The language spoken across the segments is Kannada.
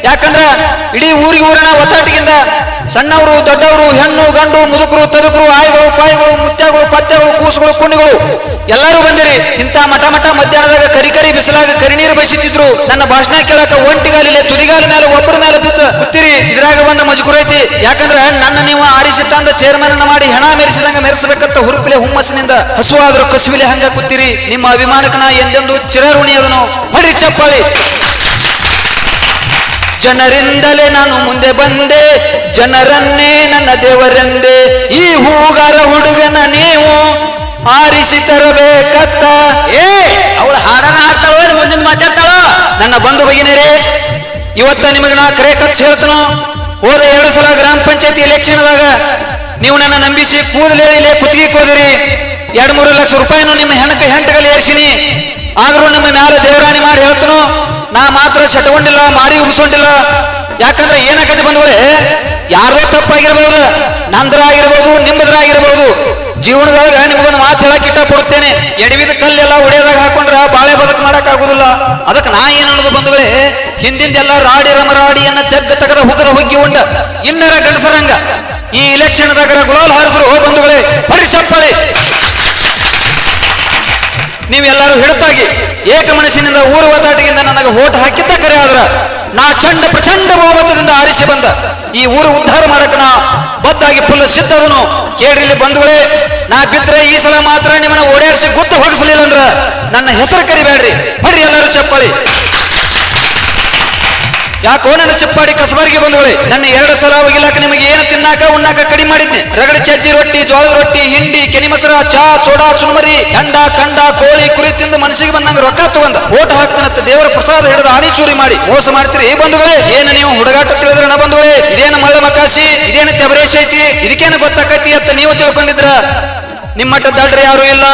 ಯಾಕಂದ್ರ ಇಡೀ ಊರಿನ ಒತ್ತಾಟಿಗಿಂದ ಸಣ್ಣವರು ದೊಡ್ಡವರು ಹೆಣ್ಣು ಗಂಡು ಮುದುಕರು ತದುಕರು ಆಯಿಗಳು ಪಾಯಿಗಳು ಮುತ್ಯಗಳು ಪತ್ಯಗಳು ಕೂಸುಗಳು ಕುಣಿಗಳು ಎಲ್ಲರೂ ಬಂದಿರಿ. ಇಂಥ ಮಠ ಮಧ್ಯಾಹ್ನದಾಗ ಕರಿ ಬಿಸಿಲಾಗ ಕರಿನೀರು ಬಯಸುತ್ತಿದ್ರು. ನನ್ನ ಭಾಷಣ ಕೇಳಕ ಒಂಟಿಗಾಲಿಲೆ ತುದಿಗಾಲ ಮೇಲೆ ಒಬ್ಬರ ಮೇಲೆ ಬಿದ್ದು ಕೂತಿರಿ. ಇದ್ರಾಗ ಒಂದು ಮಜಕುರ ಐತಿ. ಯಾಕಂದ್ರ ನನ್ನ ನೀವು ಆರಿಸಿ ತಂದ ಚೇರ್ಮನ್ ಮಾಡಿ ಹೆಣ ಮೆರೆಸಿದಂಗ ಮೆರೆಸಬೇಕಂತ ಹುರುಪಿಲೆ ಹುಮ್ಮಸ್ಸಿನಿಂದ ಹಸುವಾದ್ರೂ ಕಸುವಿಲೆ ಹಂಗ ಕೂತಿರಿ. ನಿಮ್ಮ ಅಭಿಮಾನಕ್ಕೆ ನಾ ಎಂದೆಂದು ಚಿರಋಣಿ ಅದನು. ಹೊಡಿ ಚಪ್ಪಾಳಿ. ಜನರಿಂದಲೇ ನಾನು ಮುಂದೆ ಬಂದೆ, ಜನರನ್ನೇ ನನ್ನ ದೇವರೆಂದೆ. ಈ ಹೂಗಾರ ಹುಡುಗನ ನೀವು ಆರಿಸಿ ತರಬೇಕತ್ತ. ಅವಳು ಹಾಡನ ಹಾಡ್ತಾಳೋ ಮುಂದಿನ ಮಾತಾಡ್ತಾಳೋ? ನನ್ನ ಬಂಧು ಭಗಿನಿಯರೇ, ಇವತ್ತ ನಿಮಗೆ ನಾ ಕರೆ ಕಚ್ಚಿ ಹೇಳ್ತನೋ. ಹೋದ 2 ಸಲ ಗ್ರಾಮ ಪಂಚಾಯತಿ ಎಲೆಕ್ಷನ್ದಾಗ ನೀವು ನನ್ನ ನಂಬಿಸಿ ಕೂದಲೇಳಿಲೆ ಕುತ್ತಿಗೆ ಕೊಡಿದಿರಿ. 2-3 ಲಕ್ಷ ರೂಪಾಯಿನೂ ನಿಮ್ಮ ಹೆಂಟಗಲ್ಲಿ ಏರ್ಸಿನಿ. ಆದ್ರೂ ನಿಮ್ಮ ಮ್ಯಾಲ ದೇವರಾಣಿ ಮಾಡಿ ಹೇಳ್ತನೋ, ನಾ ಮಾತ್ರ ಸೆಟ್ಕೊಂಡಿಲ್ಲ, ಮಾರಿ ಉಗಿಸ್ಕೊಂಡಿಲ್ಲ. ಯಾಕಂದ್ರೆ ಏನಾಗೈತಿ ಬಂದವಳೆ, ಯಾರೋ ತಪ್ಪಾಗಿರ್ಬೋದು, ನಂದ್ರಾಗಿರ್ಬೋದು, ನಿಮ್ಮದ್ರಾಗಿರ್ಬೋದು. ಜೀವನದೊಳಗ ನಿಮಗೊಂದು ಮಾತು ಹೇಳಕ್ ಇಷ್ಟ ಪಡುತ್ತೇನೆ. ಎಡವಿದ ಕಲ್ಲೆಲ್ಲ ಒಡೆಯದಾಗ ಹಾಕೊಂಡ್ರ ಬಾಳೆ ಬದುಕು ಮಾಡಕ್ ಆಗುದಿಲ್ಲ. ಅದಕ್ಕೆ ನಾ ಏನ್ ಅನ್ನೋದು ಬಂದವಳೆ, ಹಿಂದಿಂದೆಲ್ಲ ರಾಡಿ ರಮರಾಡಿಯನ್ನ ತೆಗೆದ ಹುಗ್ಗಿ ಉಂಡ ಇನ್ನರ ಗಂಡಸರಂಗ ಈ ಇಲೆಕ್ಷನ್ದಾಗ ಗುಲಾಲ್ ಹಾರಿದ್ರು. ಬಂಧುಗಳೇ, ಹೊಡಿ ಚಪ್ಪಾಳೆ. ನೀವೆಲ್ಲರೂ ಹಿಡಿತಾಗಿ ಏಕ ಮನಸ್ಸಿನಿಂದ ಊರು ಒತ್ತಾಟಿಗಿಂದ ನನಗೆ ಓಟ್ ಹಾಕಿದ್ದ ಕರೆ ಆದ್ರ ನಾ ಪ್ರಚಂಡ ಬಹುಮತದಿಂದ ಆರಿಸಿ ಬಂದ ಈ ಊರು ಉದ್ಧಾರ ಮಾಡಕ ನಾ ಬದ್ದಾಗಿ ಫುಲ್ ಸಿದ್ಧದನು. ಕೇಳ್ರಿ ಬಂಧುಗಳೇ, ನಾ ಬಿದ್ರೆ ಈ ಸಲ ಮಾತ್ರ ನಿಮ್ಮನ್ನ ಓಡಾಡಿಸಿ ಗುದ್ದು ಹೋಗಿಸ್ಲಿಲ್ಲ ಅಂದ್ರ ನನ್ನ ಹೆಸರು ಕರಿಬೇಡ್ರಿ. ಹೊಡ್ರಿ ಎಲ್ಲರೂ ಚಪ್ಪಾಳಿ. ಯಾಕೋ ನನ್ನ ಚಪ್ಪಾಡಿ ಕಸಬರಿಗೆ ಬಂದವಳೆ. ನನ್ನ 2 ಸಲ ಹೋಗಿಲಾಕ ನಿಮಗೆ ಏನು ತಿನ್ನಾಕ ಉಣ್ಣಾಕ ಕಡಿಮೆ ಮಾಡಿದ್ದೆ. ರಗಡ ಚಜ್ಜಿ ರೊಟ್ಟಿ, ಜೋಳದ ರೊಟ್ಟಿ, ಹಿಂಡಿ, ಕೆನಿ ಮೊಸರ, ಚಾ, ಚೋಡಾ, ಚುರುಮರಿ, ಹೆಂಡ, ಕಂಡ, ಕೋಳಿ, ಕುರಿ ತಿಂದು ಮನಸ್ಸಿಗೆ ಬಂದಂಗ ರೊಕ್ಕ ತಗೊಂಡ ಓಟ್ ಹಾಕ್ತಾನಂತ ದೇವರ ಪ್ರಸಾದ ಹಿಡಿದು ಆಣಿ ಚೂರಿ ಮಾಡಿ ಮೋಸ ಮಾಡ್ತೀರಿ. ಬಂಧುಗಳೇ, ಏನು ನೀವು ಹುಡುಗಾಟ ತಿಳಿದ್ರೆ ನ ಬಂಧುಗಳೇ, ಇದೇನು ಮಳ್ಳ ಮಕಾಸಿ, ಇದೇನು ತೆಬರೇಶ್ ಐತಿ, ಇದಕ್ಕೇನು ಗೊತ್ತಾಕತಿ ಅಂತ ನೀವು ತಿಳ್ಕೊಂಡಿದ್ರ ನಿಮ್ಮಟ್ಟ ದಡ್ರಿ ಯಾರು ಇಲ್ಲ.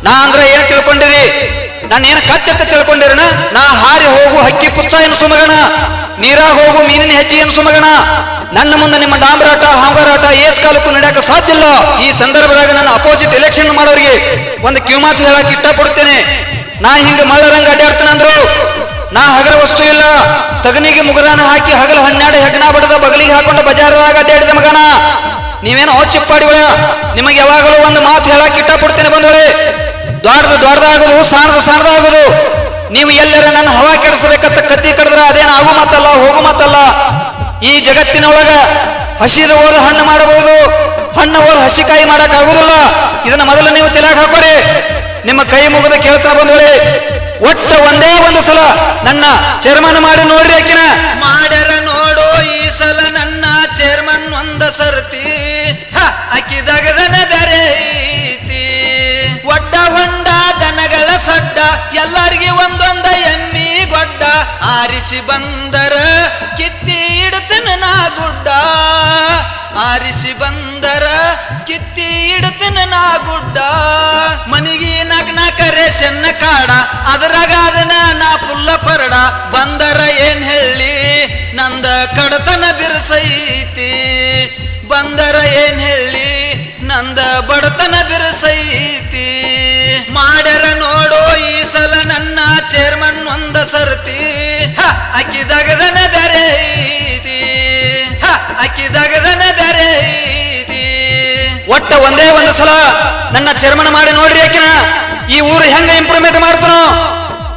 ನಾ ಅಂದ್ರೆ ಏನ್ ತಿಳ್ಕೊಂಡಿರಿ? ನಾನು ಏನು ಕತ್ತೆತ್ತ ತಿಳ್ಕೊಂಡಿರನ? ನಾ ಹಾರಿ ಹೋಗು ಹಕ್ಕಿ ಪುಚ್ಚ ಎನ್ಸು ಮಗಣ, ನೀರಾಗ ಹೋಗು ಮೀನಿನ ಹೆಜ್ಜೆ ಎನ್ಸು ಮಗಣ. ನನ್ನ ಮುಂದೆ ನಿಮ್ಮ ಡಾಂಬರಾಟ ಹಾಂಗಾರಾಟ ಏಸ್ ಕಾಲಕ್ಕೂ ನಡೆಯಕ ಸಾಧ್ಯ ಇಲ್ಲ. ಈ ಸಂದರ್ಭದಾಗ ನನ್ನ ಅಪೋಸಿಟ್ ಎಲೆಕ್ಷನ್ ಮಾಡೋರಿಗೆ ಒಂದು ಕಿವಿಮಾತು ಹೇಳಕ್ ಇಷ್ಟಪಡುತ್ತೇನೆ. ನಾ ಹಿಂಗ ಮಳ್ಳರಂಗ ಅಡ್ಡಾಡ್ತಾನಂದ್ರು ನಾ ಹಗರ ವಸ್ತು ಇಲ್ಲ. ತಗನಿಗೆ ಮುಗದಾನ ಹಾಕಿ ಹಗಲ 12 ಹೆಗ್ನ ಬಡದ ಬಗಲಿಗೆ ಹಾಕೊಂಡು ಬಜಾರದಾಗ ಅಡ್ಡಾಡಿದ ಮಗನ. ನೀವೇನೋ ಚಿಪ್ಪಾಡಿಗಳ, ನಿಮಗೆ ಯಾವಾಗಲೂ ಒಂದು ಮಾತು ಹೇಳಕ್ ಇಷ್ಟಪಡ್ತೇನೆ ಬಂದವಳೆ. ದೊಡ್ಡದಾಗುದು, ಸಣ್ಣದಾಗುದು. ನೀವು ಎಲ್ಲರ ನನ್ನ ಹವಾ ಕೆಡಿಸಬೇಕಂತ ಕತ್ತಿ ಕಡಿದ್ರ ಅದೇನು ಆಗು ಮಾತಲ್ಲ, ಹೋಗು ಮಾತಲ್ಲ. ಈ ಜಗತ್ತಿನೊಳಗ ಹಸಿದ ಹೋದ ಹಣ್ಣು ಮಾಡಬಹುದು, ಹಣ್ಣು ಹೋದ ಹಸಿಕಾಯಿ ಮಾಡಕ್ ಆಗುದಿಲ್ಲ. ಇದನ್ನ ಮೊದಲು ನೀವು ತಲೆಗೆ ಹಾಕೋರಿ. ನಿಮ್ಮ ಕೈ ಮುಗಿದ ಕೇಳ್ತಾ ಬಂದವಳೆ, ಒಟ್ಟು ಒಂದೇ ಒಂದು ಸಲ ನನ್ನ ಚೇರ್ಮನ್ ಮಾಡಿ ನೋಡ್ರಿ. ಆಕಿನ ಮಾಡ್ಯಾರ ನೋಡು ಈ ಸಲ ನನ್ನ ಚೇರ್ಮನ್ ಒಂದ ಸರ್ತಿ. ಆಕಿದಾಗದನ ಬೇರೆ ಐತಿ. ಒಡ್ಡ ಹೊಂಡ ದನಗಳ ಸಡ್ಡ, ಎಲ್ಲರಿಗೆ ಒಂದೊಂದ ಎಮ್ಮಿ ಗೊಡ್ಡ. ಆರಿಸಿ ಬಂದರ ಕಿತ್ತಿ ಇಡ್ತನ ನಾ ಗುಡ್ಡ. ಆರಿಸಿ ಬಂದರ ಕಿತ್ತಿ ಇಡ್ತನ ನಾ ಗುಡ್ಡ. ಮನಿಗಿ ನಾಕ ರೇಷನ್ನ ಕಾಡ, ಅದರಾಗ ಅದನ್ನ ನಾ ಪುಲ್ಲ ಪರಡ. ಬಂದರ ಏನ್ ಹೇಳಿ ನಂದ ಕಡತನ ಬಿರ್ಸೈತಿ. ಬಂದರ ಏನ್ ಹೇಳಿ ನಂದ ಬಡತನ ಬಿರ್ಸೈತಿ. ಮಾಡ್ಯಾರ ನೋಡೋ ಈ ಸಲ ನನ್ನ ಚೇರ್ಮನ್ ಒಂದ ಸರ್ತಿ. ಅಕ್ಕಿದಾಗದನ ಬೇರೆ ಐತಿ. ಅಕ್ಕಿದಾಗದನ ಬೇರೆ ಐತಿ. ಒಟ್ಟ ಒಂದೇ ಒಂದು ಸಲ ನನ್ನ ಚೇರ್ಮನ್ ಮಾಡಿ ನೋಡ್ರಿ. ಆಕಿನ ಈ ಊರು ಹೆಂಗ ಇಂಪ್ರೂವ್ಮೆಂಟ್ ಮಾಡ್ತಾನೋ.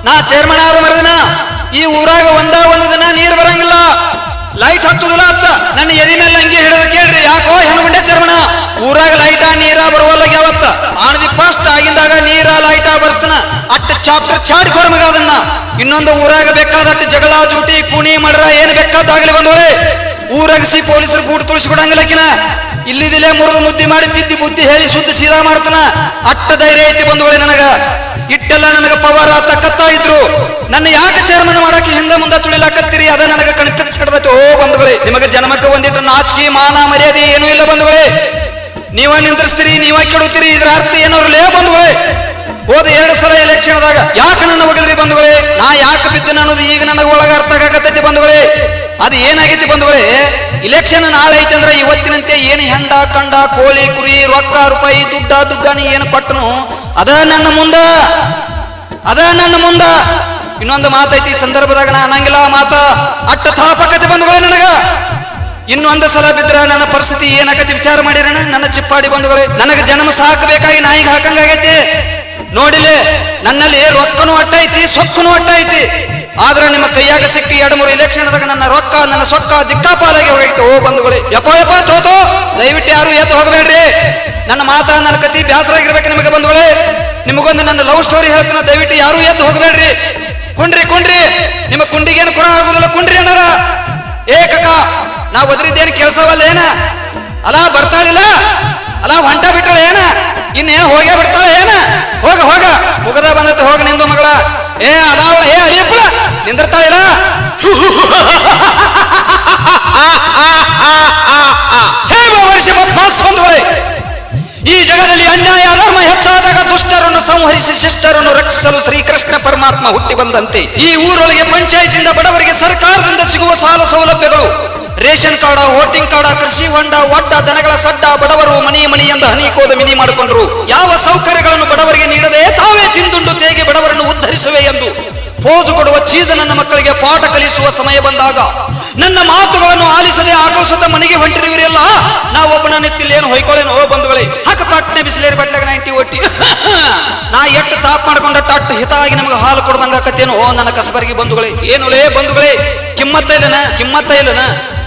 ನಾ ಚೇರ್ಮನ್ ಆದ ಮರದಿನ ಈ ಊರಾಗ ಒಂದು ದಿನ ನೀರು ಬರಂಗಿಲ್ಲ, ಲೈಟ್ ಹತ್ತುದಿಲ್ಲ ಅಂತ ನನ್ನ ಎದಿ ಮೇಲೆ ಅಂಗಿ ಹಿಡಿದು ಕೇಳ್ರಿ. ಯಾಕೋ ಹೆಣ್ಗುಂಡೆ ಚೇರ್ಮನ, ಊರಾಗ ಲೈಟ ನೀರ ಬರುವಲ್ಲ ಯಾವತ್ತ ಆಣದಿ ಫಸ್ಟ್ ಆಗಿಂದಾಗ ನೀರ ಲೈಟ ಬರ್ಸ್ತಾನ. ಅಟ್ಟ ಚಾಪ್ಟರ್ ಚಾಡಿ ಕೊಡ ಮಗ ಅದನ್ನ. ಇನ್ನೊಂದು ಊರಾಗ ಬೇಕಾದಟ್ಟು ಜಗಳ ಜೂಟಿ ಕುಣಿ ಮಡ್ರ ಏನ್ ಬೇಕಾದಾಗಲಿ ಬಂದವಳೆ. ಊರಾಗಿಸಿ ಪೊಲೀಸರು ಬೂಟ್ ತುಳಿಸಿ ಕೊಡಂಗಿಲ್ಲಕಿನ. ಇಲ್ಲಿದಿಲ್ಲೇ ಮುರಿದು ಮುದ್ದಿ ಮಾಡಿ ತಿದ್ದಿ ಬುದ್ಧಿ ಹೇಳಿ ಸುದ್ದಿ ಸೀದಾ ಮಾಡ್ತಾನ. ಅಟ್ಟ ಧೈರ್ಯ ಐತಿ ಬಂದವಳೆ ನನಗ. ಇಟ್ಟೆಲ್ಲ ನನಗ ಪವರ ತಕ್ಕತ್ತಾ ಇದ್ರು. ನನ್ನ ಯಾಕೆ ಚೇರ್ಮನ್ ಮಾಡಕ್ಕೆ ಹಿಂದೆ ಮುಂದೆ ತುಳಿಲಾಕತ್ತೀರಿ? ಅದ ನನಗ ಕಣಕಚ್ಚಿ ಹಿಡ್ದೈತಿ. ಓ ಬಂಧುಗಳೇ, ನಿಮಗೆ ಜನ್ಮಕ್ಕೆ ಒಂದಿಟ್ಟು ನಾಚಿಕೆ ಮಾನ ಮರ್ಯಾದೆ ಏನೂ ಇಲ್ಲ ಬಂಧುಗಳೇ. ನೀವ ನಿಂದ್ರಿಸ್ತೀರಿ, ನೀವ ಕೆಡುತ್ತೀರಿ. ಇದ್ರ ಅರ್ಥ ಏನೋರ್ಲೇ ಬಂಧುಗಳೇ. ಹೋದ 2 ಸಲ ಎಲೆಕ್ಷನ್ದಾಗ ಯಾಕೆ ನನ್ನ ಒಗದ್ರಿ ಬಂಧುಗಳೇ? ನಾ ಯಾಕೆ ಬಿದ್ದನ ಅನ್ನೋದು ಈಗ ನನಗೆ ಒಳಗ ಅರ್ಥ ಆಗಕತ್ತೈತಿ ಬಂಧುಗಳೇ. ಅದು ಏನಾಗೈತಿ ಬಂಧುಗಳೇ, ಇಲೆಕ್ಷನ್ ನಾಳೆ ಐತಿ ಅಂದ್ರೆ ಇವತ್ತಿನಂತೆ ಏನು ಹೆಂಡ ಕಂಡ ಕೋಳಿ ಕುರಿ ರೊಕ್ಕ ರೂಪಾಯಿ ದುಡ್ಡಾನಿ ಏನು ಕೊಟ್ಟನು ಅದ ನನ್ನ ಮುಂದ ಇನ್ನೊಂದು ಮಾತೈತಿ ಈ ಸಂದರ್ಭದಾಗ ನಾ ಅನ್ನಂಗಿಲ್ಲ ಮಾತ ಅಟ್ಟ ತಾಪಕತೆ ಬಂಧುಗಳೇ ನನಗ ಇನ್ನೊಂದು ಸಲ ಬಿದ್ರ ನನ್ನ ಪರಿಸ್ಥಿತಿ ಏನಾಗತಿ ವಿಚಾರ ಮಾಡಿರಣ ನನ್ನ ಚಿಪ್ಪಾಡಿ ಬಂಧುಗಳೇ ನನಗೆ ಜನ್ಮ ಸಾಕಬೇಕಾಗಿ ನಾಯಿಗೆ ಹಾಕಂಗಾಗೈತಿ ನೋಡಿಲೆ ನನ್ನಲ್ಲಿ ರೊಕ್ಕನೂ ಅಟ್ಟ ಐತಿ ಸೊಕ್ಕನೂ ಅಟ್ಟ ಐತಿ ಆದ್ರೆ ನಿಮ್ಮ ಕೈಯಾಗ ಸಿಕ್ಕಿ 2-3 ಇಲೆಕ್ಷನ್ದಾಗ ನನ್ನ ರೊಕ್ಕ ನನ್ನ ಸೊಕ್ಕ ದಿಕ್ಕಾಪಾಲಾಗಿ ಹೋಗೈತೆ ಓ ಬಂಧುಗಳೇ ಯಪ್ಪ ತೋತೋ ದಯವಿಟ್ಟು ಯಾರು ಎದ್ದು ಹೋಗಬೇಡ್ರಿ ನನ್ನ ಮಾತಾ ನನ್ನ ಕತಿ ಬ್ಯಾಸರಾಗಿರ್ಬೇಕು ನಿಮಗೆ ಬಂಧುಗಳೇ ನಿಮಗೊಂದು ನನ್ನ ಲವ್ ಸ್ಟೋರಿ ಹೇಳ್ತಾನ ದಯವಿಟ್ಟು ಯಾರು ಎದ್ದು ಹೋಗಬೇಡ್ರಿ ಕುಂಡ್ರಿ ನಿಮ್ಮ ಕುಂಡಿಗೇನು ಕುರ ಆಗುದಿಲ್ಲ ಕುಂಡ್ರಿ ಅನ್ನಾರ ಏ ಕಕ್ಕ ನಾ ಒದರಿದ್ದೇನು ಕೆಲಸವಲ್ಲ ಏನ ಅಲ್ಲ ಬರ್ತಾಳಿಲ್ಲ ಅಲ್ಲ ಹೊಂಟ ಬಿಟ್ಟಳ ಏನ ಇನ್ನೇನು ಹೋಗೇ ಬಿಡ್ತಾಳ ಏನ ಹೋಗ ಮುಗದ ಬಂದೈತೆ ಹೋಗ ನಿಂದು ಮಗಳ ಏ ಅದಾವ ಏ ಅಯ್ಯಪ್ಪ ನಿಂದಿರ್ತಾಳಿಲ್ಲ ಈ ಜಗದಲ್ಲಿ ಅನ್ಯಾಯ ಅಧರ್ಮ ಹೆಚ್ಚಾದಾಗ ದುಷ್ಟರನ್ನು ಸಂಹರಿಸಿ ಶಿಷ್ಟರನ್ನು ರಕ್ಷಿಸಲು ಶ್ರೀಕೃಷ್ಣ ಪರಮಾತ್ಮ ಹುಟ್ಟಿ ಬಂದಂತೆ ಈ ಊರೊಳಗೆ ಪಂಚಾಯತಿಂದ ಬಡವರಿಗೆ ಸರ್ಕಾರದಿಂದ ಸಿಗುವ ಸಾಲ ಸೌಲಭ್ಯಗಳು ರೇಷನ್ ಕಾರ್ಡ ವೋಟಿಂಗ್ ಕಾರ್ಡ ಕೃಷಿ ಹೊಂಡ ಒಡ್ಡ ದನಗಳ ಸಡ್ಡ ಬಡವರು ಮನಿ ಎಂದು ಹನಿಕೋದ ಮಿನಿ ಮಾಡಿಕೊಂಡರು ಯಾವ ಸೌಕರ್ಯಗಳನ್ನು ಬಡವರಿಗೆ ನೀಡದೆ ತಾವೇ ತಿಂದುಂಡು ತೇಗೆ ಬಡವರನ್ನು ಉದ್ಧರಿಸುವೆ ಎಂದು ಪೋಜು ಕೊಡುವ ಚೀಜ ನನ್ನ ಮಕ್ಕಳಿಗೆ ಪಾಠ ಕಲಿಸುವ ಸಮಯ ಬಂದಾಗ ನನ್ನ ಮಾತುಗಳನ್ನು ಆಲಿಸದೆ ಆಗೋಸದ ಮನೆಗೆ ಹೊಂಟಿರುವಿರಲ್ಲ ನಾವೊಬ್ಬನ ನೆತ್ತಿಲ್ಲಿ ಏನು ಹೊಯ್ಕೊಳ್ಳೇನೋ ಬಂಧುಗಳೇ ಹಾಕ ಪಟ್ನೆ ಬಿಸಿಲೇರಿ ಬಟ್ಲಾಗ 90 ಒಟ್ಟಿ ನಾ ಎಷ್ಟು ತಾಪ್ ಮಾಡ್ಕೊಂಡ ಟಟ್ ಹಿತಾಗಿ ನಮಗೆ ಹಾಲು ಕೊಡ್ದಂಗ ಆಕತ್ತೇನೋ ನನ್ನ ಕಸಬರಿಗೆ ಬಂಧುಗಳೇ ಏನುಲೇ ಬಂಧುಗಳೇ ಕಿಮ್ಮತ್ತ ಇಲ್ಲನ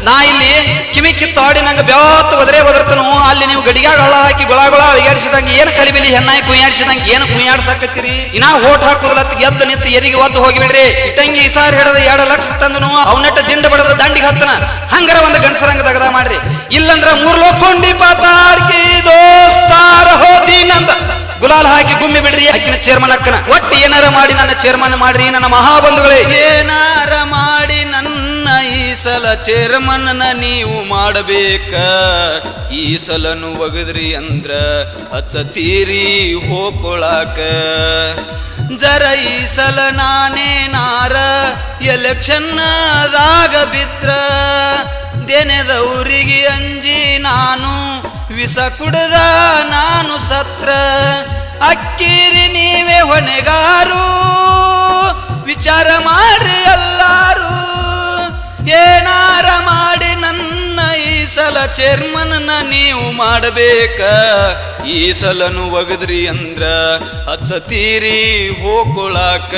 ನಾ ಇಲ್ಲಿ ಕಿವಿ ಕಿತ್ತಾಡಿ ನಂಗೆ ಬ್ಯಾತ್ ಒದರ್ತನು ಅಲ್ಲಿ ನೀವು ಗಡಿಗಾಗ ಹಳ ಹಾಕಿ ಗೊಳ ಅಳಿಗಾಡಿಸಿದಂಗೆ ಏನು ಕಲಿಬಿಲಿ ಹೆಣ್ಣಾಯಿ ಕುಯ್ಯಾಡಿಸಿದಂಗೆ ಏನು ಕುಯ್ಯಾಡ್ಸಾಕತ್ತೀರಿ ಇನ್ನ ಓಟ್ ಹಾಕುದಿಲ್ಲ ಎದ್ದು ನಿಂತು ಎದಿಗೆ ಒದ್ದು ಹೋಗಿಬಿಡ್ರಿ ಇಟ್ಟಂಗಿ ಸಾರ್ ಹಿಡದ 2 ಲಕ್ಷ ತಂದನು ಅವನಟ್ಟ ದಿಂಡ ಬಡದ ದಂಡಿಗೆ ಹತ್ತನ ಹಂಗಾರ ಒಂದು ಗಂಡಸರಂಗ ತಗದ ಮಾಡ್ರಿ ಇಲ್ಲಂದ್ರ 3 ಲೋಕೊಂಡಿ ಪಾತಾಡ್ಕಿ ದೋಸ್ತಾರ ಹೋದಿನಂದ ಗುಲಾಲ್ ಹಾಕಿ ಗುಮ್ಮಿ ಬಿಡ್ರಿ ಅಕ್ಕಿನ ಚೇರ್ಮನ್ ಅಕ್ಕನ ಒಟ್ಟು ಏನಾರ ಮಾಡಿ ನನ್ನ ಚೇರ್ಮನ್ ಮಾಡ್ರಿ ನನ್ನ ಮಹಾಬಂಧುಗಳೇ ಏನಾರ ಮಾಡಿ ನನ್ನ ಈ ಸಲ ಚೇರ್ಮನ್ನ ನೀವು ಮಾಡಬೇಕ ಈ ಸಲನು ಒಗದ್ರಿ ಅಂದ್ರ ಹಚ್ಚತೀರಿ ಹೋಕೊಳಾಕ ಜರ ಈ ಸಲ ನಾನೇನಾರ ಎಲೆಕ್ಷನ್ದಾಗ ಬಿದ್ರ ದೇನೆದವರಿಗೆ ಅಂಜಿ ನಾನು ವಿಷ ಕುಡ್ದ ನಾನು ಸತ್ರ ಅಕ್ಕಿರಿ ನೀವೇ ಹೊಣೆಗಾರು ವಿಚಾರ ಮಾಡ್ರಿ ಎಲ್ಲಾರು ಏನಾರ ಮಾಡಿ ನನ್ನ ಈ ಸಲ ಚೇರ್ಮನ್ನ ನೀವು ಮಾಡಬೇಕ ಈ ಸಲನು ಒಗದ್ರಿ ಅಂದ್ರ ಹಚ್ಚತೀರಿ ಹೋಕೊಳಾಕ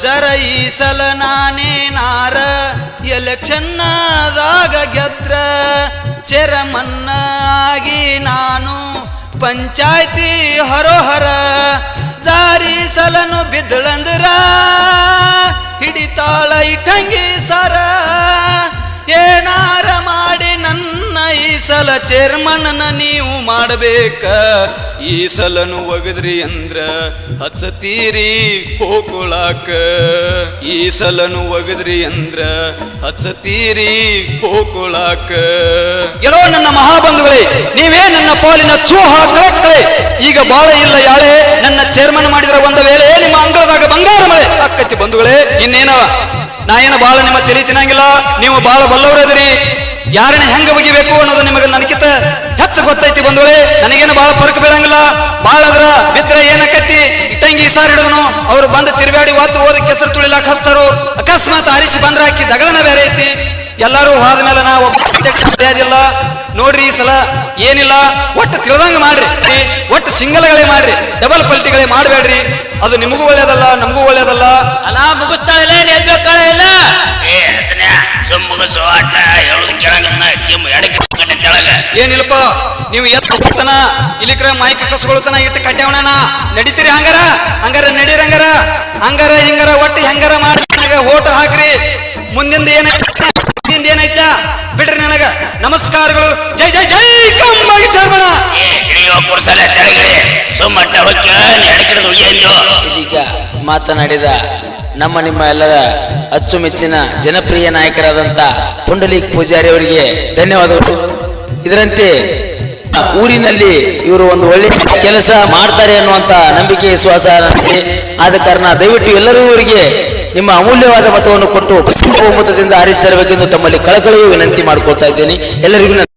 ಜರ ಈ ಸಲ ನಾನೇನಾರ ಎಲೆಕ್ಷನ್ದಾಗ ಗೆದ್ರ ಚೇರ್ಮನ್ನಾಗಿ ನಾನು ಪಂಚಾಯ್ತಿ ಹರೋಹರ ಜಾರಿ ಸಲನು ಬಿದ್ದಳಂದ್ರ ಹಿಡಿತಾಳ ಇಟ್ಟಂಗಿ ಸರ ಏನಾರ ಮಾಡಿ ನನ್ನ ಈ ಸಲ ಚೇರ್ಮನ್ನ ನೀವು ಮಾಡಬೇಕ ಈ ಸಲನು ಒಗದ್ರಿ ಅಂದ್ರ ಹಚ್ಚತೀರಿ ಹೋಕೊಳಾಕ ಈ ಸಲನು ಒಗದ್ರಿ ಅಂದ್ರ ಹಚ್ಚತೀರಿ ಹೋಕೊಳಾಕ ಎಲ್ಲೋ ನನ್ನ ಮಹಾಬಂಧುಗಳೇ ನೀವೇ ನನ್ನ ಪಾಲಿನ ಚೂಹ ಕರೆಕ್ಟೇ ಈಗ ಬಾಳ ಇಲ್ಲ ಯಾಳೆ ನನ್ನ ಚೇರ್ಮನ್ ಮಾಡಿದ್ರ ಒಂದು ವೇಳೆ ನಿಮ್ಮ ಅಂಗಳದಾಗ ಬಂಗಾರ ಮಳೆ ಅಕ್ಕತ್ತಿ ಬಂಧುಗಳೇ ಇನ್ನೇನ ನಾ ಏನು ಬಾಳ ನಿಮ್ಮ ತಲೆ ತಿನ್ನಂಗಿಲ್ಲ ನೀವು ಬಾಳ ಬಲ್ಲವರದಿರಿ ಯಾರನ್ನ ಹೆಂಗ ಒಗಿಬೇಕು ಅನ್ನೋದು ನಿಮಗೆ ನನಗಿಂತ ಹೆಚ್ಚು ಗೊತ್ತೈತಿ ಬಂಧುಗಳೇ ನನಗೇನು ಬಾಳ ಫರಕ್ ಬೀಳಂಗಿಲ್ಲ ಬಾಳ ಅದ್ರ ಬಿದ್ರೆ ಏನಕ್ಕತ್ತಿ ಇಟ್ಟಂಗಿ ಸಾರ್ ಹಿಡಿದನು ಅವ್ರು ಬಂದು ತಿರುಗಾಡಿ ಒದ್ದು ಓದ ಕೆಸರು ತುಳಿಲಾಕ ಹಸ್ತಾರು ಅಕಸ್ಮಾತ್ ಆರಿಸಿ ಬಂದ್ರ ಹಾಕಿ ದಗದನ ಬೇರೆ ಐತಿ ಎಲ್ಲರೂ ಹೋದ ಮೇಲೆ ನಾವು ಒಬ್ಬ ನೋಡ್ರಿ ಈ ಸಲ ಏನಿಲ್ಲ ಒಟ್ಟು ತಿಳಿದಂಗ ಮಾಡ್ರಿ ಒಟ್ಟು ಸಿಂಗಲ್ಗಳೇ ಮಾಡ್ರಿ ಡಬಲ್ ಪಲ್ಟಿಗಳೇ ಮಾಡಬೇಡ್ರಿ ಅದು ನಿಮಗೂ ಒಳ್ಳೇದಲ್ಲ ನಮಗೂ ಒಳ್ಳೇದಲ್ಲ ಅಲ್ಲ ಮುಗಿಸ್ತಾಳೆ ಇಲ್ಲ ಏನಿಲ್ಲಪ್ಪ ನೀವು ಎತ್ತನ ಇಲ್ಲಿಕ್ರ ಮಾಹಿತಿ ಕಸ್ಕೊಳ್ತಾನ ಇಟ್ಟು ಕಟ್ಟ್ಯಾವಣ ನಡಿತೀರಿ ಹಂಗಾರ ನಡೀರಂಗಾರ ಹಿಂಗಾರ ಒಟ್ಟು ಹೆಂಗಾರ ಮಾಡಿ ಓಟ್ ಹಾಕ್ರಿ ಮುಂದಿಂದ ಏನೈತ ಬಿಡ್ರಿ ನನಗ ನಮಸ್ಕಾರಗಳು ಜೈ ಜೈ ಜೈ ಕಮ್ಮಾಗಿ ಚರ್ಮಣ ಇದೀಗ ಮಾತನಾಡಿದ ನಮ್ಮ ನಿಮ್ಮ ಎಲ್ಲರ ಅಚ್ಚುಮೆಚ್ಚಿನ ಜನಪ್ರಿಯ ನಾಯಕರಾದಂತ ಪುಂಡಲೀಕ್ ಪೂಜಾರಿ ಅವರಿಗೆ ಧನ್ಯವಾದಗಳು. ಇದರಂತೆ ಊರಿನಲ್ಲಿ ಇವರು ಒಂದು ಒಳ್ಳೆ ಕೆಲಸ ಮಾಡ್ತಾರೆ ಅನ್ನುವಂತ ನಂಬಿಕೆ ವಿಶ್ವಾಸ ನನಗೆ ಆದ ಕಾರಣ ದಯವಿಟ್ಟು ಎಲ್ಲರೂ ಇವರಿಗೆ ನಿಮ್ಮ ಅಮೂಲ್ಯವಾದ ಮತವನ್ನು ಕೊಟ್ಟು ಬಹುಮತದಿಂದ ಆರಿಸಿ ತರಬೇಕೆಂದು ತಮ್ಮಲ್ಲಿ ಕಳಕಳಿಯೂ ವಿನಂತಿ ಮಾಡಿಕೊಳ್ತಾ ಇದ್ದೇನೆ ಎಲ್ಲರಿಗೂ.